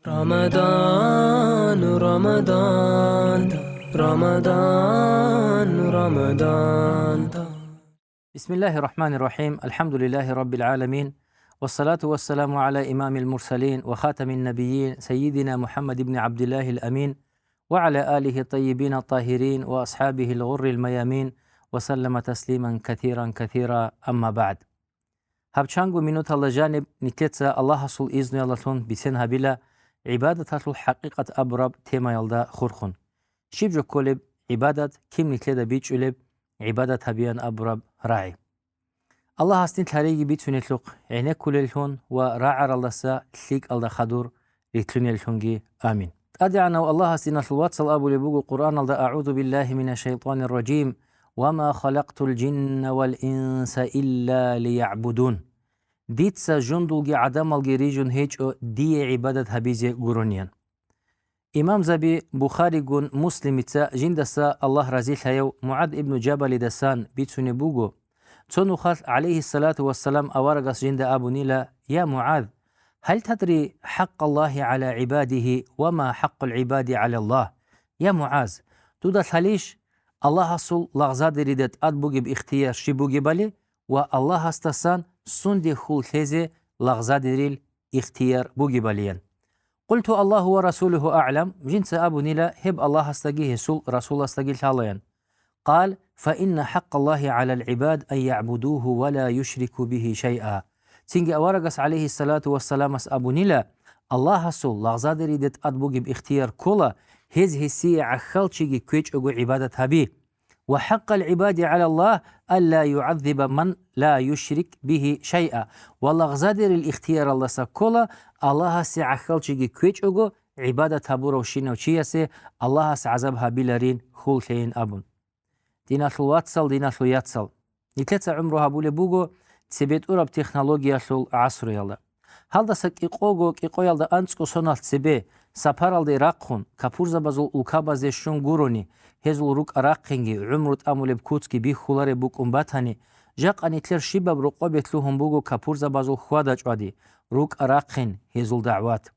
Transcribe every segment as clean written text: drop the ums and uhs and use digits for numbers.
رمضان رمضان رمضان رمضان. بسم الله الرحمن الرحيم. الحمد لله رب العالمين، والصلاة والسلام على إمام المرسلين وخاتم النبيين سيدنا محمد بن عبد الله الأمين وعلى آله الطيبين الطاهرين وأصحابه الغر الميامين وسلم تسليما كثيرا كثيرا. أما بعد، هبچانگو منوت الله جانب نتيتسا الله سول إذن يالتون بسن هبلا عبادة الحقيقة أبرب تيما يلدا خورخون شيبجو كولب عبادة كم نتلدا بيج أولب عبادة هبيان أبرب راعي الله هستين تلاريجي بيتون يتلوق عينك كوللهون وراعر الله سا ليك الله خدور يتلون يلهونجي آمين. أدعنا والله هستين الواتسال أبو لبوغو قرآن الله أعوذ بالله من الشيطان الرجيم وما خلقت الجن والإنس إلا ليعبدون. ديتسا جندولجي عدمالجي ريجون هيج دي عبادة هبيزي قرونيان. إمام زبي بخاري قون مسلمتا جندسا الله رزيل هيو معاذ ابن جبل دسان بيتسوني بوغو تونو خال عليه الصلاة والسلام أورغس جند أبو نيلا يا معاذ هل تدري حق الله على عباده وما حق العباد على الله؟ يا معاذ تودت هليش الله صل لغزاد ريدت أدبوغي باختيار شبوغي بالي والله هستسان سندي خول ثيزي لغزاد ريل اختيار بوغي باليان. قلت الله ورسوله أعلم. جنس أبو نيلا هب الله هستقيه سل رسول استقيل تاليان. قال فإن حق الله على العباد أن يعبدوه ولا يشركوا به شيئا. تنجي أورغس عليه الصلاة والسلام أبو نيلا الله سل لغزاد ريدت أدبوغي باختيار كولا هز هسي عخلشيجي كويج أغو عبادة هبي. وحق العباد على الله ألا يعذب من لا يشرك به شيئا. والله غزادر الاختيار الله سكولا الله سعخلشيجي كويج أغو عبادة هبورو شينا وشياسي الله سعذبها بلارين خولتين أبون. دينا ثلواتسل دينا ثلوياتسل نتلت عمرها بولي بوغو تسبيت أورب تكنولوجيا ثل عصر يلا. هل دسك إقوغو كيقو يلدا أنسكو سونال تسبي سفارال دي راقخون كابورزا بازول الكابازي شون غوروني هزول روك أراقينجي عمرت أمولي بكوتسكي بي خولاري بوك أمباتاني جاق أنيتلر شباب رقوبت لهم بوغو كابورزا بازول خواداج وادي روك أراقين هزول دعوات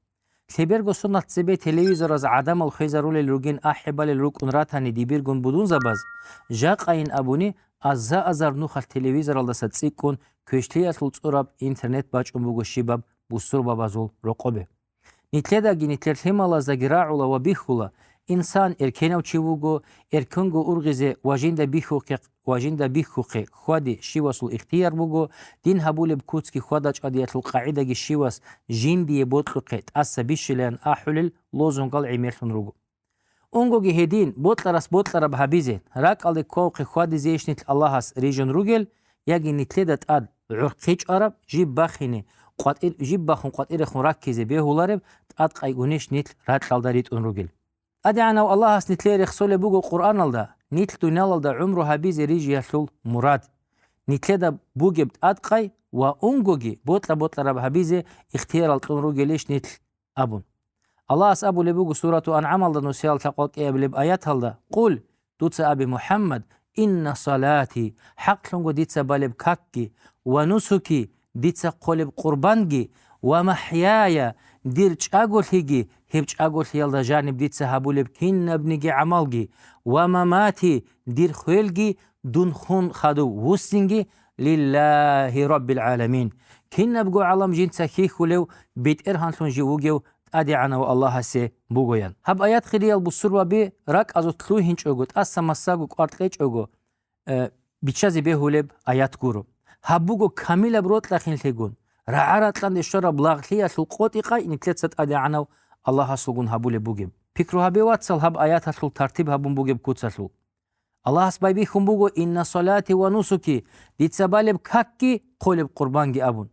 تبرغو سونال تسبي تلفزيون از عدم الخيزارول الروجين أحبال الروك أنراتاني ديبيرغون بدون زباز جاق أين أبوني أزا أزار نوخ التلفزيون الله ستسيكون كوشتيا تلتصورب إنترنت باج أمبوغو شباب بوستور بابازول رقوبه نتلداغي نتلرهمالا زاغراعولا وبيخولا إنسان إركينو تشيوغو إركنغو أرغزي واجندا بيخوقي خوادي شيواسو اختيار بوغو دين هبول بكوتسكي خواداج أديات القاعدة شيواس جيمبي بوتلقيت أسا بيشلان أحلل لوزنقال عميرتن روغو أونغوغي هدين بوتلر بهابيزي راك ألي كوقي خوادي زيشنت اللهاس ريجن روغل ياغي نتلدت أد عرقيج أرب جيب باخيني قاتل جيب باخون قاتل خون راكيزي بيهولارب أد قايغونيش نتل رات لالداريت أنروغل أدعنا والله نتلير يخصول بوغو قرآن الدا نتل تنال الدا عمرو هابيزي ريجي يحلول مراد نتلدا بوغبت أدقاي وأنغوغي بوتلا رب هابيزي اختيار التنروغليش نتل أبون الله أبو لبوغو سورة أنعام الدا نسيال تقوك إيب آيات الدا قول دوتس أبي محمد إن صلاتي حق لنغو ديتس بالب كاكي ونسكي ديتس قولب قربانجي ومحيايا ديرج أقول هيجي هبج أقول يلا جانب ديتس هابولب كين ابنجي عمالجي ومماتي دير خيلجي دون خون خدو وستنجي لله رب العالمين كين ابقو علم جنسا كيخو لو بيت إرهان لون جيوغيو أدعنا والله سي بوغيان هب آيات خليال بسر وبي راك أزو تلو هنج أغوت أسا مساقو قارتليج أغو بيتشازي بيهولب آيات كورو هبوغو كاميلا بروت لخين تيغون رعارات لان الشرع بلاغلية القوتي قاي نتلتست أدعنا الله سلغون هبول بوغيب فكرو هبي واتسل هب آيات هسل ترتيب هبون بوغيب كوتسلو الله سباي بيخون بوغو إن صلاتي ونسكي ديتسبالب كاكي قولب قربانجي أبون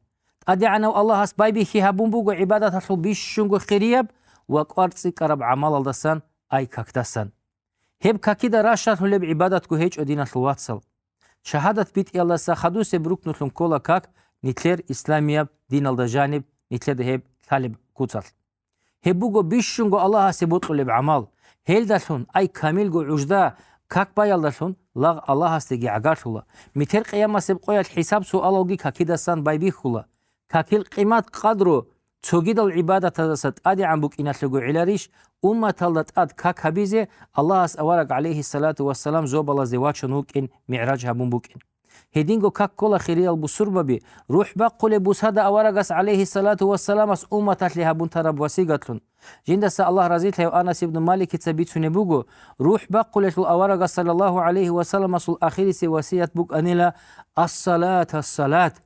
أدعنا الله سباي بيخي هبون بوغو عبادات هسل بيشونغو خيريب وقارتسي قرب عمال الدسان أي كاكتسان هب كاكي دا راشات هلب عبادات كو هيج أدينا الواتسل شهادة بيت الله ساخدوس بروك نتلون كولا كاك نتلر إسلامية دين الدا جانب نتلر هب طالب كوتسل هبوغو بيشونغو الله سبوت قلب عمال هيل دالون أي كامل جو عجدا كاك بايال دالون لاغ الله استيجي عقارتولا متر قيامة سبقوية الحساب سؤال الجي كاكيدسان باي بيخولا كاكيل قيمات قدرو цогидал ибадатасат ади амбук инатлугу илариш умматалдат ад как хабизе Аллахас аварак алейхи салату вассалам зобала зевачун укин ми'раж хабун букин. Хединго как кола хириал бусурбаби рух баққуле бусада аварагас алейхи салату вассаламас уммататли хабун тараб васигатлун. Жиндаса Аллах разитлев Анас ибн Малики цабицуне бугу рух баққулетул аварагас саллаллаху алейхи вассаламасул ахириси васият бук анила ас-салат ас-салат.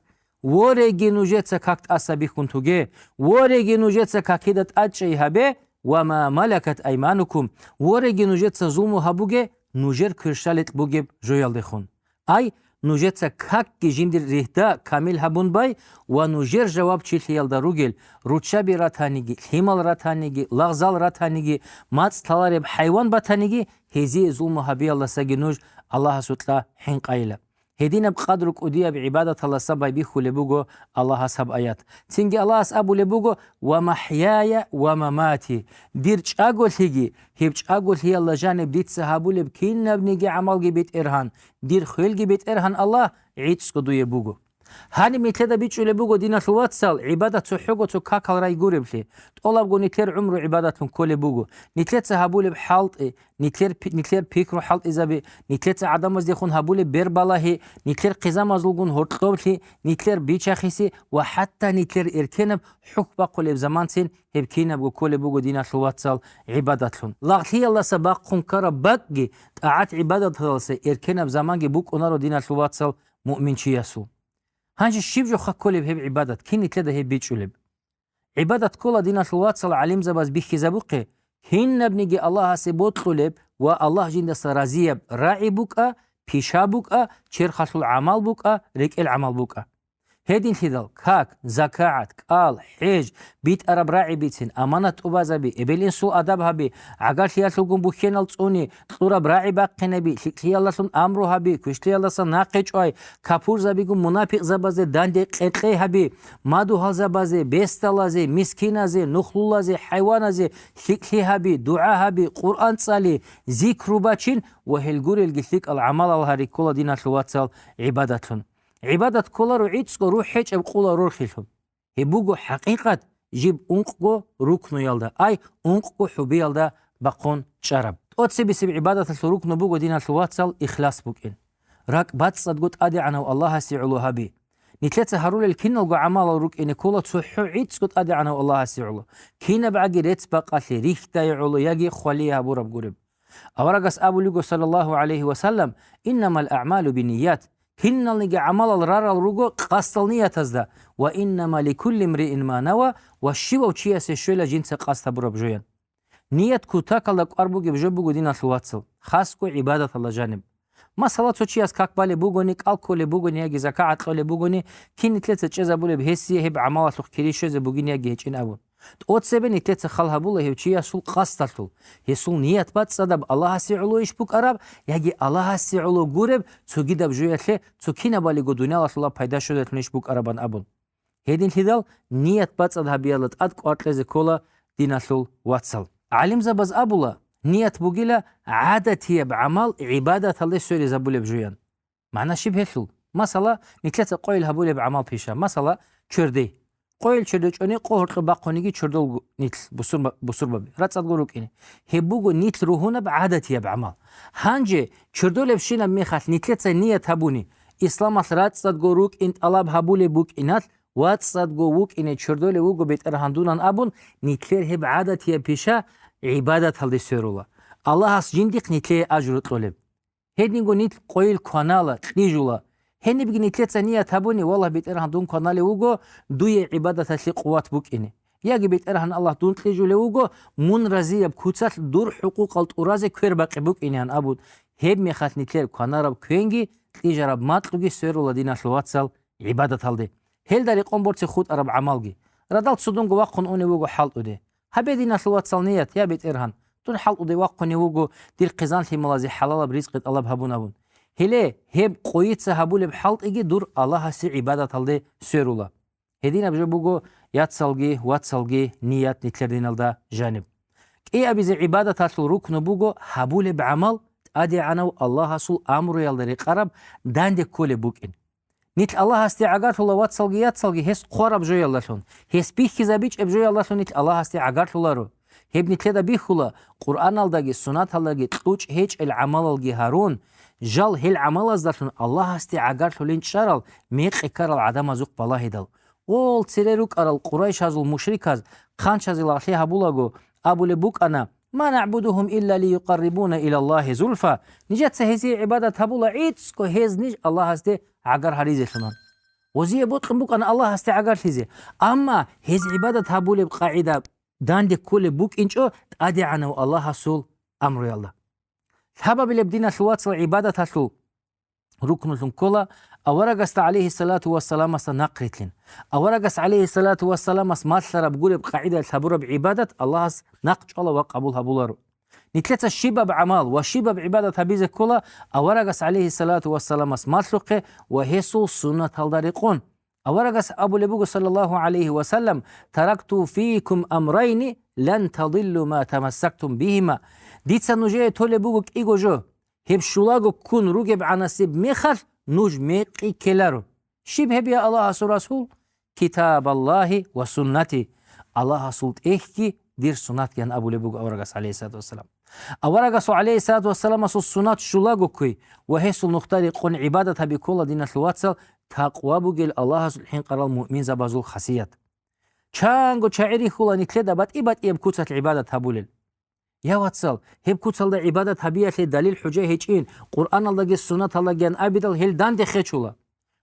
Вореги нужеца как асабих кунтуге, вореги нужеца как хидат ачей хабе, вама малякат айманукум, вореги нужеца зулму хабуге, нужер киршалет бугеб жоялдехун. Ай, нужеца как жиндир рихта камил хабун бай, ва нужер жаваб чихиялда ругел, ручаби ратаниги, химал ратаниги, лагзал ратаниги, мац талареб хайван батаниги, хези зулму хаби алласаги нуж, Аллаха сутла хинқайла. Хедина бқадрук удия би'ибадат Аллах сабай биху лебуго Аллах саб аят. Цинги Аллах сабу лебуго ва махьяя ва мамати. Дир чагол хиги, хиб чагол хи Аллах жаниб дит сахабу леб киннабниги амалги бит ирхан. Дир хилги бит ирхан Аллах ицку дуе буго. Hani mitleda biçule bugo dina şuvatsal ibadat suhugo tu kakal ray guribli. Olab go nitler umru ibadatun kole bugo. Nitlet habule halt nitler pikru halt izabi nitlet adamaz dikhun habule berbalahi nitler qizamaz ulgun hortqobli nitler biçakhisi ve hatta nitler irkenab hukba qoleb zamansin hebkinab go kole bugo dina şuvatsal ibadatlun. Laghi Allah sabaqun karabaqgi taat ibadat halse irkenab zamangi buk onaro dina şuvatsal mu'minchiyasu. هانجي شيبجو خكولي بهب عبادت كين تلدا هي بيتشولب عبادت كولا دينا شلواتسل عليم زباز بيخي زبوقي هين نبنيجي الله سيبوت طلب والله جند سرازيب راعي بوكا بيشا بوكا چير خشل عمل بوكا ريك العمل بوكا هيدين تدل كاك زكاعت قال حج بيت أرب راعي بيتين أمانة أبازبي إبلين سو أدبها بي عقال خيالتلقون بوخين التصوني تطورب راعي باقين بي خيالتلون أمروها بي كشتيالتلون ناقج أي كابور زبيقون منافق زبازي داندي قيتقيها بي مادوها زبازي بيستالازي مسكينازي نخلولازي حيوانازي خيها بي دعاها بي قرآن تصالي ذكرو باشين وهلقور القثلك العمال الهاري كولا دينا شلواتسال عبادتلون عبادت كل روعيتسكو روح حج أبقولا روحيلهم هبوغو حقيقة جيب أنقو ركنو يلدا أي أنقو حبي يلدا بقون شرب أتسبي سب عبادة الركنو بوغو دينا الواتسال إخلاص بوكين راك باتصد قد أدي عنه الله سيعلوها بي نتلت هرول الكينو عمال روك إن كولا تسحو عيتسكو أدي عنه الله سيعلو كينا بعجي ريتس بقى ريختا يعلو يجي خليها بورب قرب أورقس أبو لغو صلى الله عليه وسلم إنما الأعمال بالنيات هنالنيجي عمل الرار الرجو قاستل نياتزدا وإنما لكل امرئ ما نوى والشيء وشيء سشيله جنس قاست برب جوين نيت كوتاك لك أربوج بجبوج دينا الواتسل خاصكو عبادة الله جانب ما صلاة شيء أسكاك بالي بوجونيك الكول بوجوني يجي زكاة قول بوجوني كين ثلاثة شيء بقول بهسيه هب عمالة لخكري شيء بوجوني يجي هيجين أبون تقول سبني ثلاثة خلها بوله هي شيء سول قاستلتو هي سول نيت بات صدب الله سيعلو إيش بوك أرب يجي الله سيعلو جورب تجد بجويته تكينا بالي قدوني الله بايدا شدت نيش بوك أربان أبون هيدين هذال نيت بات صدها بيالت أدك أرتلز كولا ديناسول واتسل علم زبز أبولا نيت بوجيلا عادة هي بعمل عبادة الله سوري زبولة بجويان معنا شبه هلول مثلا نتلت قويل هبولة بعمل بيشا مثلا شردي قويل شردي أني قهر باقونيجي شردل نتل بصور ببي رتصد قولك إني هبوجو نتل روحنا بعادة هي بعمل هانجي شردل بشينا ميخات نتلت نيت هبوني إسلام رتصد قولك إنت الله هبولة بوك إنات واتصد قولك إني شردل وجو بيت أرهندونان أبون نتلر هب عادة هي بيشا عبادة هالدي سيرولا الله هس جندق نتلي أجر طلب هيدنيجو نتل قويل كانالا تليجولا هني بيجي نتلت ثانية تابوني والله بيت إرهان دون كانالي وجو دوي عبادة هالشي قوات بوك إني يجي بيت إرهان الله دون تليجولا وجو من رزية بكوتات دور حقوق الأرازة كير باقي بوك إني عن أبود هيب ميخات نتلر كانارب كوينجي تيجرب ماتلوجي سيرولا دينا شلواتسال عبادة هالدي هل داري قنبورتي خود أرب عمالجي ردالت صدون واقن أوني وجو حال أودي هبدينا شلواتسال نيت يا بيت إرهان تون حال أودي واقن وجو دير قزان في ملازي حلال برزق الله بهبون أبون هله هب قويت سهبول بحالت إجي دور الله سي عبادة هالدي سيرولا هدينا بجو بوجو ياتسالجي واتسالجي نيات نتلردين الدا جانب إيه أبيز عبادة هالشل ركن بوجو هبول بعمل أدي عنو الله سول أمر يالدري قرب داندي كل بوكين Нит Аллах асти агартула ватсалги ятсалги хес қораб жояллашун. Хес бихки забич эб жояллашун нит Аллах асти агартулару. Хеб нитледа бихула Қур'ан алдаги сунат алдаги тлуч хеч эл амал алги харун. Жал хел амал аздашун Аллах асти агартулин чарал меқ экарал адам азуқ балахидал. Ол церерук арал Қурайш азул мушриказ қанчазил ахли хабулагу абуле букана ما نعبدهم إلا ليقربونا إلى الله زلفى نجات سهزي عبادة هبولا عيدسكو هز نج الله هسته عقر هريزي شنون وزي بطلن بوك أنا الله هسته عقر هريزي أما هز عبادة هبولا بقاعدة داندي كل بوك إنشو تأدي عنه الله سول أمر يالله الهبب اللي بدينا شواتس عبادة هسو ركن الكولا أورقس عليه الصلاة والسلام نقرتلن أورقس عليه الصلاة والسلام مثلا بقول بقاعدة الحبورة بعبادة الله نقش الله وقبول هبولارو نتلت الشباب بعمال والشباب بعبادة هبيزة كلها أورقس عليه الصلاة والسلام مثلقه وهسو سنة الدارقون أورقس أبو لبوغ صلى الله عليه وسلم تركت فيكم أمرين لن تضلوا ما تمسكتم بهما ديت سنجي تولبوغ إيغو جو هب شولاغو كون روغب عناسب مخر نوج ميقي كيلارو شبه بيا الله رسول كتاب الله وسنتي الله سلط إحكي دير سنت كان أبو لبوغ أورغس عليه الصلاة والسلام أورغس عليه الصلاة والسلام سو سنت شولاغو كوي وهيسو نختاري قون عبادتها بكل دين الواتسل تقوى بوغل الله سلحين قرال مؤمن زبازول خسيات چانگو چاعري خولا نتلدا بات إباد كوتت العبادة هبولل يا واتسل هب كوتل عبادة هبيات دليل حجة هيجين قرآن الله جل سنة الله جن أبدال هل دان دخشولا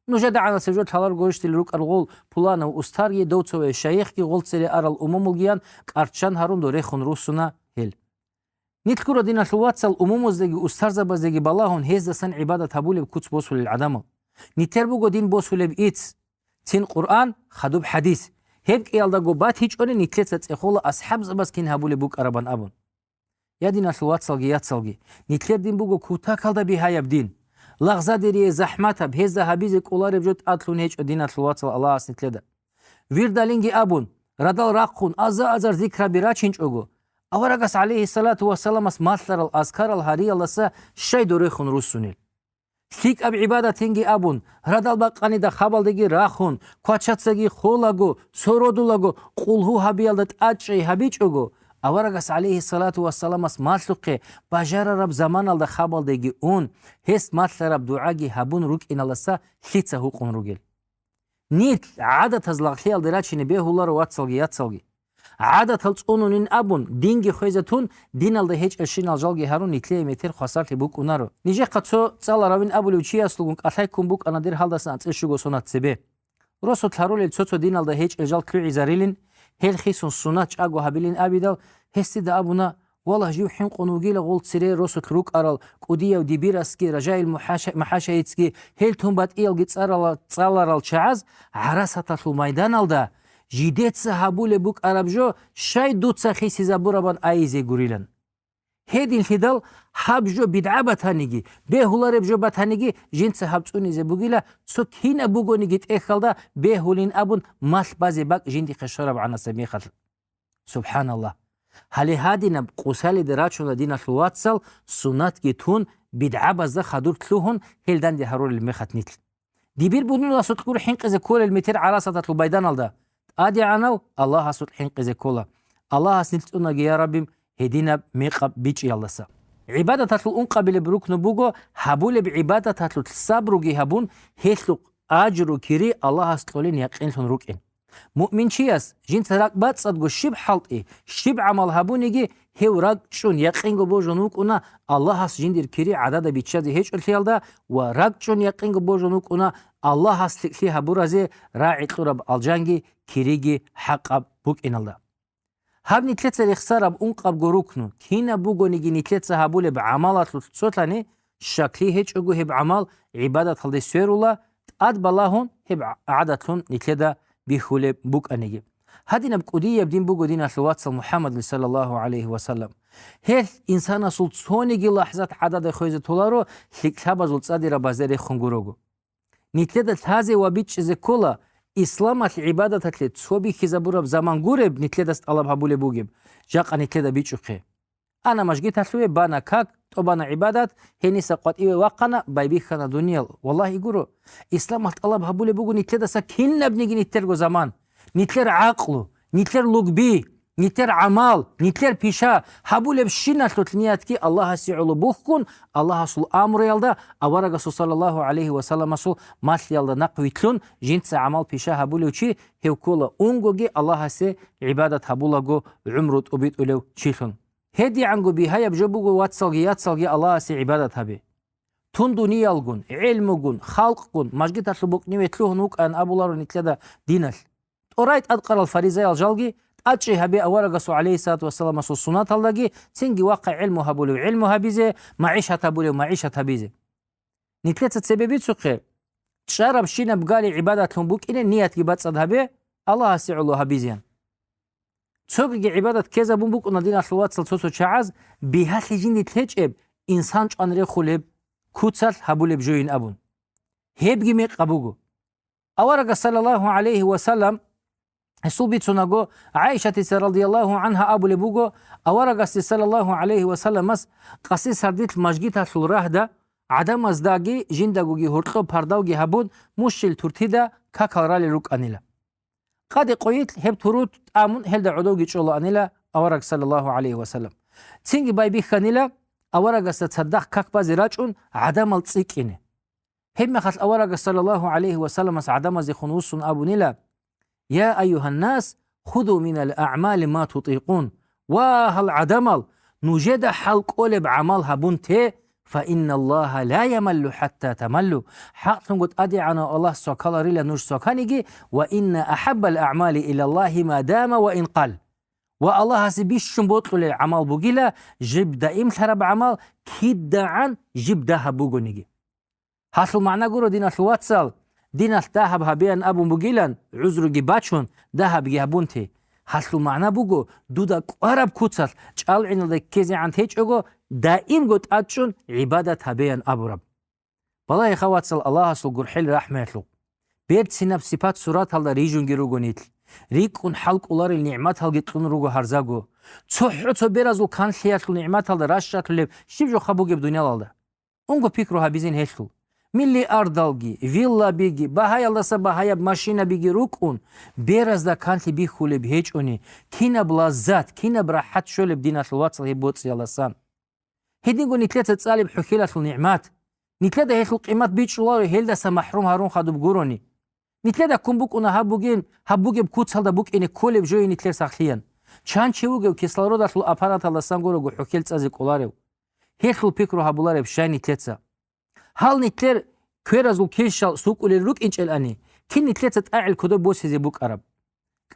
نجد على سجود حلال قرشت الروك الغول بلانا وأستاري دوتو الشيخ كي غول سري أرى الأمم الجيان كارتشان هارون دوري خن روسنا هل نتكرر دين الواتسل أمم زدي أستار زبزدي باللهون هز دسن عبادة هبول بكوت بوسول العدم نتربو دين بوسول بإيتس تين قرآن خدوب حديث هبك يالدا قبات هيج أولي نتلت إخولا أصحاب زبز كين هبول بوك أربان أبون يا دين الواتسلجي ياتسلجي نتلت دين بوجو كوتا كالدا بهاي بدين لغزة ديري زحمتها بهذا هبيزك أولار بجد أطلون هيج دين الواتسل الله أسنتلدا ويردالينجي أبون ردال راقون أزر ذكر براتشينج أوجو أورغس عليه الصلاة والسلام مثلا الأذكار الهارية لسا شيء دوريخون روسونيل ثيك أب عبادة تنجي أبون ردال باقاني دا خبال ديجي راخون كواتشاتسجي خولاغو سورودولاغو قولهو هبيالدت أجي هبيج أوجو أورغس عليه الصلاة والسلام مثلا بجار رب زمان الدا خبال ديجي أون هست مثلا رب دعاجي هبون روك إن لسا ثيتسا هوقون روجل نيت عادة هزلاقي الدراتشيني بيهولار واتسلجي ياتسلجي عادة هلتقونون إن أبون دينجي خويزتون دين الده هيج أشين الجالجي هارون نتلي متر خسارت بوك أنارو نيجي قطو تسال راوين أبولو چي أسلوغون أتايكم بوك أنا دير هالدسن أتشوغو سونات سبه روسو تهارول التوتو دين الده هيج أجال كرعي زاريلين هيل خيسون سونات أغو هابيلين أبيدال هستي دا أبونا والله جيو حين قنوغيلا غول تسيري روسو تروك أرال قودية وديبيراسكي رجاء المحاشايتسكي هيل تنبات إيل جيتس أرال چعز عراسة الميدان الده جيدت هابول بوك أرابجو شاي دوتسا خيسي زبوربان آيزي غوريلن هيدين هيدال حابجو بدعا باتانيجي بيهولار بجو باتانيجي جنس حابتوني زبوغيلا تسوك هين بوغو نيجيت إخالدا بيهولين أبون مال بازي باك جندي خشارب عنا سميخل سبحان الله هالي هادينا بقوسالي دراتشو دين الواتسال سنات جيتون بدعا بازا خادور تلوهن هيلدان دي هارول الميخات نيتل دي بير بودنو لا سوتكور حينق زي كول المتر عراسة البيدان الدا أدي عنو الله سوت حينق زي كولا الله سنتونا يا ربي هدينا ميقب بيج يالسا عبادة الأنقى بروك نبوغو هبول بعبادة الصبر هبون هيتلق أجر كيري الله سلولين يقين روكين مؤمن شياس جين تراكبات صدقو شب حلطي شب عمل هبونيجي هو راكشون يقين بوجنوك أنا الله جندير كيري عدد بيتشادي هيج الخيالدا وراكشون يقين بوجنوك أنا الله سلكلي هبورازي راعي طرب الجانجي كيريجي حق بوك إن الله هب نتلت الإخسار بأنقب جروكنو كينا بوجو نيجي نتلت هبول بعملات صوتاني شكلي هيج أجو هب عمل عبادة هذا سير الله أد باللهون هب عادتهم نتلدا بيخول بوك أنيجي هذه نبقودية بدين بوجو دين الواتس محمد صلى الله عليه وسلم هل إنسان سلطاني لحظات عدد خويزة تولارو لكتاب زلطادي ربازري خنجروجو نتلدا هذا وبيتش زكولا إسلام العبادة تلت صوبي خزبورة بزمان قرب نتلدست الله بحبول بوجب جاق نتلدا بيتشوخي ана мажгитаслуе бана как то бана ибадат хениса qat'iwe waqana baybихана duniyal wallahi guru ислам талаб хабуле бугу нитледаса киннабниги ниттер го заман нитлер ақлу нитлер лугби нитлер амал нитлер пиша хабуле шинаслут ниятки Аллаха сиулу бухкун Аллаха сул амру ялда аварага саллаллаху алейхи ва саллам сул масл ялда нақвитлун жинса амал пиша хабуле учи хевкола унгоги Аллаха се ибадат хабулаго умрут убит улев чихун هدي عنقو بهاي بجبوغو واتسالجي ياتسالجي الله سي عبادة هبي تندو نيالغون علمغون خلقغون مجگي تطلبوك نيوتلوه نوك ان ابولارو نتلدا دينال اورايت ادقر الفريزة الجالجي اتشي هبي اورغسو عليه الصلاة والسلام سو سنات اللاجي تنجي واقع علمو هبولو علمو هبيزي معيشة هبولو معيشة هبيزي نتلتا تسببيت سوقي تشارب شينا بقالي عبادة لنبوك إن نيات جبات صد هبي الله سيعلو هبيزيان Цогиги ибадат кеза бумбук унадин ашлуат салцосу чааз бихахи жинди тлечеб инсан чанре хулеб куцал хабулеб жоин абун. Хебги ми қабугу. Аварага саллаллаху алейхи ва саллам сулби цунаго Аиша тиса радиаллаху анха абулебуго аварага саллаллаху алейхи ва салламас қаси сардит мажгит ашлу рахда адам аздаги жиндагуги хуртло пардавги хабун мушшил туртида какалрали рук анила. قد قويت هب تروت آمون هل عدوجي شو الله أنيلا أورق صلى الله عليه وسلم تيجي باي بيخانيلا أورق ستصدق كك بزراجون عدم التسكينه هم خل أورق صلى الله عليه وسلم عدم زي خنوص أبو نيلا يا أيها الناس خذوا من الأعمال ما تطيقون وهل عدمل نجد حلق قلب عملها بنته فإن الله لا يمل حتى تملوا حق قد أدعنا الله سوكالا ريلا نوش سوكانيجي وإن أحب الأعمال إلى الله ما دام وإن قل والله سبيش شنبوطل عمل بوغيلا جب دائم شرب عمل كيد عن جب داها بوغونيجي حصل معنا قولوا دينا الواتسال دينا التاهب هبيان أبو بوغيلان عذرو جباتشون داها بيهابونتي حصل معنا بوغو دودا قرب كوتسال چال عين لدى كيزي عن تيج اوغو دائم قد أتشون عبادة هبيان أبو رب بالله خواتسل الله سل قرحيل رحمة بيرد سنب صفات سورات هلا ريجون جروغو نيتل ريكون حلق أولار النعمات هل جتلون روغو هرزاغو تحو بيرازو كان خياتل النعمات هل راشات اللي شبجو خبوغي بدنيا لالدا اونغو بيكرو هبيزين هشتل ملي أردالجي فيلا بيجي بهاي الله سبهاي بماشينا بيجي روكون بيراز دا كانتي بيخولي بهيج أوني كينا بلازات كينا براحت شولي بدينا الواتسل هيبوتس يلا سان هيدينغو نتلاتة تسالي بحكيلة النعمات نتلاتة هيش القيمات بيتش الله هيلدا سمحروم هارون خادو بقوروني نتلاتة كون بوك أنا هبوغي بكوتس هلدا بوك إني كولي بجوي نتلر ساخليان چان چيوغي وكسلارو داخلو أبارات الله سانغورو حكيل تازي قولاريو هيش البيكرو هبولاري بشاي نتلاتة هل نتلر كيرازو كيشال سوق ولي روك إنش الأني كين نتلاتة أعل كدو بوس هزي بوك عرب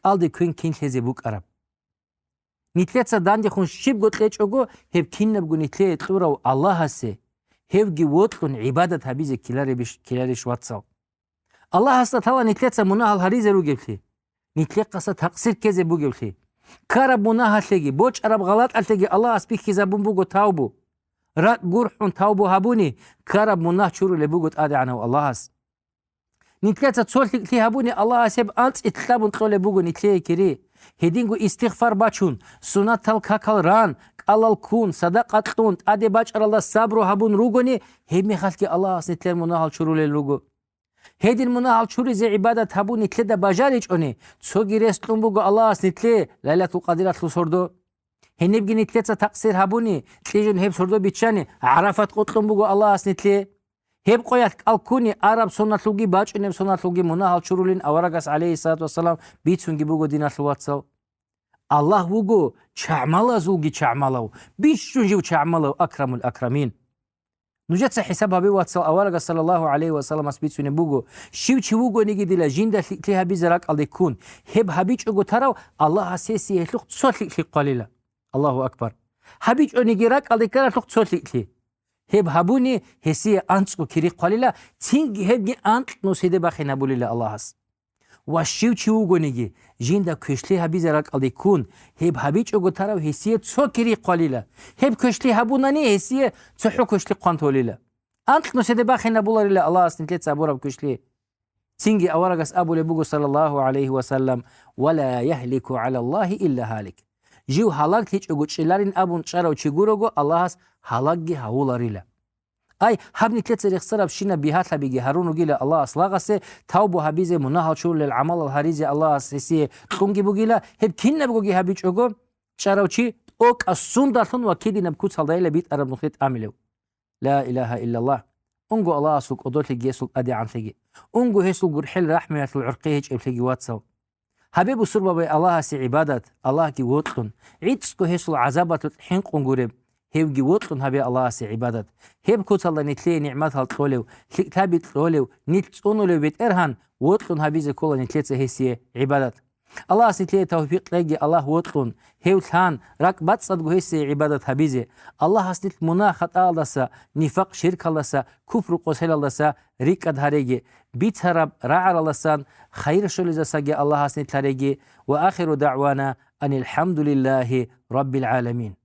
قالدي كين هزي بوك عرب نتلاتة داندي خون شيب قلت ليش أقو هب كين نبقو نتلاتة تورو الله هسي هب جواتكن عبادة هبيزي كيلاريش واتساو الله هستا تلا نتلاتة مناها الهريزة رو جبتي نتلاتة قصة تقصير كيزي بو جبتي كارب مناها تلقي بوش عرب غلط ألتقي الله أسبيك كيزابون بوغو تاوبو رات قرحون تاوبو هابوني كارب مناه شورو لبوغو تآدي عنه الله هس نتلاتة تصول هابوني الله هسيب أنت اتلابون تقول لبوغو نتلاتة كري هدينغو استغفار باشون سنات الكاكال ران قلال كون صدقات تون تآدي باچر الله صبرو هابون روغوني هيمي خلقي الله هس نتلاتة مناه شورو للوغو هيدين مناه شورو زي عبادة هابوني نتلاتة باجاريج أوني تسوغي رستلون بوغو الله هس نتلاتة ليلة القديرات لسوردو هنبقي نتلاتة تقصير هابوني تليجون هيب سردو بيتشاني عرفت قطلن بوغو الله اسنتلي هيب قويات الكوني عرب سنتلوغي باج انم سنتلوغي مناهل شرولين اورغاس عليه الصلاة والسلام بيتسونغي بوغو دينات الواتسال الله بوغو چعمالا زولغي چعمالاو بيشونجيو چعمالاو اكرم الاكرمين نجت حسابها بواتسال اورغاس صلى الله عليه وسلم اسبيتسوني بوغو شيوچي بوغو نيجي ديلا جيندا تليها بيزراك الديكون هيب هابيچ اوغو تراو الله سيسي هلوخ تصوت قليلا الله أكبر هبيج أنيجراك على كلا تلوك تصلي هب هبوني هسي أنتو كري قليلا تينج هبجي أنت نسيد بخينا بولي الله هس وشيو شيو غنيجي جيندا كشلي هبيزراك على كون هب هبيج أقول ترى هسي تو كري قليلا هب كشلي هبوناني هسي تحو كشلي قنتوليلا أنت نسيد بخينا بولي الله هس نتلت سابورا بكشلي تينجي أورغس أبو لبوغو صلى الله عليه وسلم ولا يهلك على الله إلا هالك жив ҳалак течӀугу чӀиларин абун чӀарав чигурогу Аллаҳас ҳалакги ҳавуларила. Ай ҳабни тлецерих сараб шина биҳатла биги ҳаруну гила Аллаҳас лагасе тавбу ҳабизе мунаҳал чурлел амалал ҳаризе Аллаҳас ҳисие тунги бугила ҳеб киннабгуги ҳабичӀугу чӀаравчи ок аз сундартун ва кидинаб куцалдаила бит араб нухлит амилев. لا إله إلا الله أنجو الله سوق أدوتي جيسوق أدي عن ثجي أنجو هيسوق جرحل رحمة العرقية إبتجي واتسو حبيب سربا بي الله سي عبادة الله كي وطن عيدسكو هيسوق عذابة الحنق أنجورب هيب جي وطن هبي الله سي عبادة هيب كوت الله نتلي نعمتها الطولو ثابت طولو نتونو لو بيت إرهان وطن هبي زي كولا نتلي هيسي عبادة الله سيتلي توفيق لقي الله وطن هيوتان راك بتصدق هيسي عبادة هبيزي الله هستيت منا خطا لسا نفاق شرك لسا كفر قسهل لسا ريكاد هريجي بيت هرب راعر لسان خير شولي ساقي الله هستيت هريجي وآخر دعوانا أن الحمد لله رب العالمين.